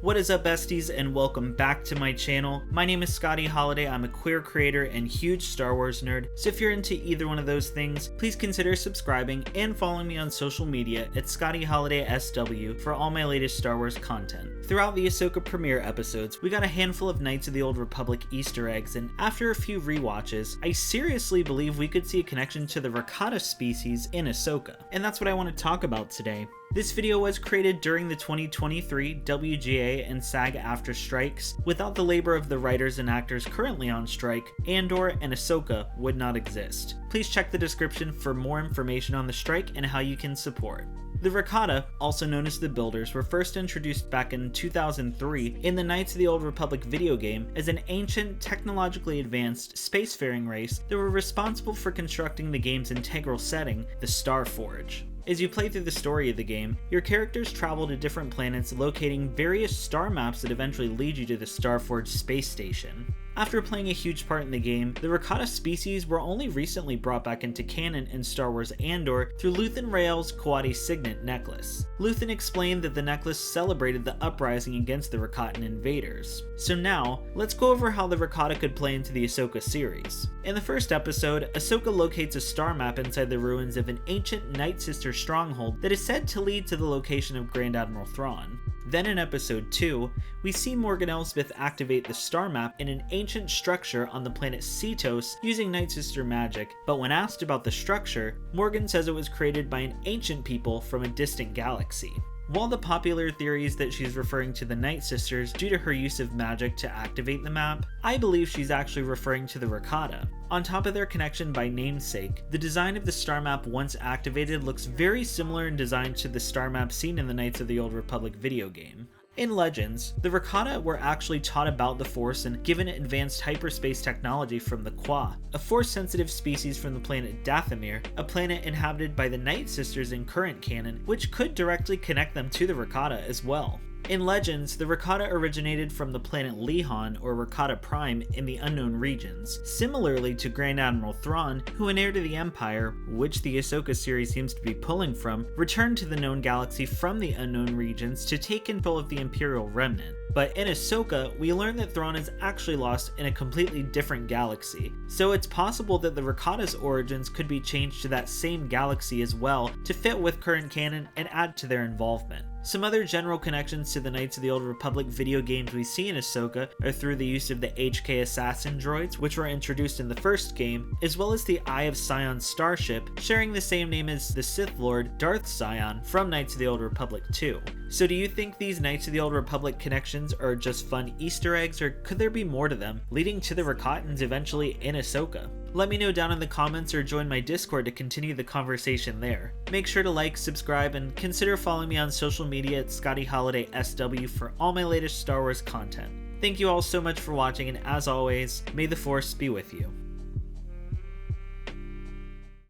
What is up, besties, and welcome back to my channel. My name is Scotty Holiday. I'm a queer creator and huge Star Wars nerd, so if you're into either one of those things, please consider subscribing and following me on social media at Scotty Holiday SW for all my latest Star Wars content. Throughout the Ahsoka premiere episodes, we got a handful of Knights of the Old Republic Easter eggs, and after a few rewatches, I seriously believe we could see a connection to the Rakata species in Ahsoka, and that's what I want to talk about today. This video was created during the 2023 WGA and SAG-AFTRA strikes. Without the labor of the writers and actors currently on strike, Andor and Ahsoka would not exist. Please check the description for more information on the strike and how you can support. The Rakata, also known as the Builders, were first introduced back in 2003 in the Knights of the Old Republic video game as an ancient, technologically advanced, spacefaring race that were responsible for constructing the game's integral setting, the Star Forge. As you play through the story of the game, your characters travel to different planets, locating various star maps that eventually lead you to the Starforge space station. After playing a huge part in the game, the Rakata species were only recently brought back into canon in Star Wars Andor through Luthen Rael's Kawhi Signet necklace. Luthen explained that the necklace celebrated the uprising against the Rakatan invaders. So now, let's go over how the Rakata could play into the Ahsoka series. In the first episode, Ahsoka locates a star map inside the ruins of an ancient Night Sister stronghold that is said to lead to the location of Grand Admiral Thrawn. Then in episode 2, we see Morgan Elsbeth activate the star map in an ancient structure on the planet Cetos using Night Sister magic, but when asked about the structure, Morgan says it was created by an ancient people from a distant galaxy. While the popular theory is that she's referring to the Night Sisters due to her use of magic to activate the map, I believe she's actually referring to the Rakata. On top of their connection by namesake, the design of the star map once activated looks very similar in design to the star map seen in the Knights of the Old Republic video game. In Legends, the Rakata were actually taught about the Force and given advanced hyperspace technology from the Kwa, a Force-sensitive species from the planet Dathomir, a planet inhabited by the Night Sisters in current canon, which could directly connect them to the Rakata as well. In Legends, the Rakata originated from the planet Lehon, or Rakata Prime, in the Unknown Regions, similarly to Grand Admiral Thrawn, who in Heir to the Empire, which the Ahsoka series seems to be pulling from, returned to the known galaxy from the Unknown Regions to take control of the Imperial Remnant. But in Ahsoka, we learn that Thrawn is actually lost in a completely different galaxy, so it's possible that the Rakata's origins could be changed to that same galaxy as well to fit with current canon and add to their involvement. Some other general connections to the Knights of the Old Republic video games we see in Ahsoka are through the use of the HK Assassin droids, which were introduced in the first game, as well as the Eye of Sion starship, sharing the same name as the Sith Lord Darth Sion from Knights of the Old Republic 2. So do you think these Knights of the Old Republic connections are just fun Easter eggs, or could there be more to them, leading to the Rakatans eventually in Ahsoka? Let me know down in the comments or join my Discord to continue the conversation there. Make sure to like, subscribe, and consider following me on social media at Scotty Holiday SW for all my latest Star Wars content. Thank you all so much for watching, and as always, may the Force be with you.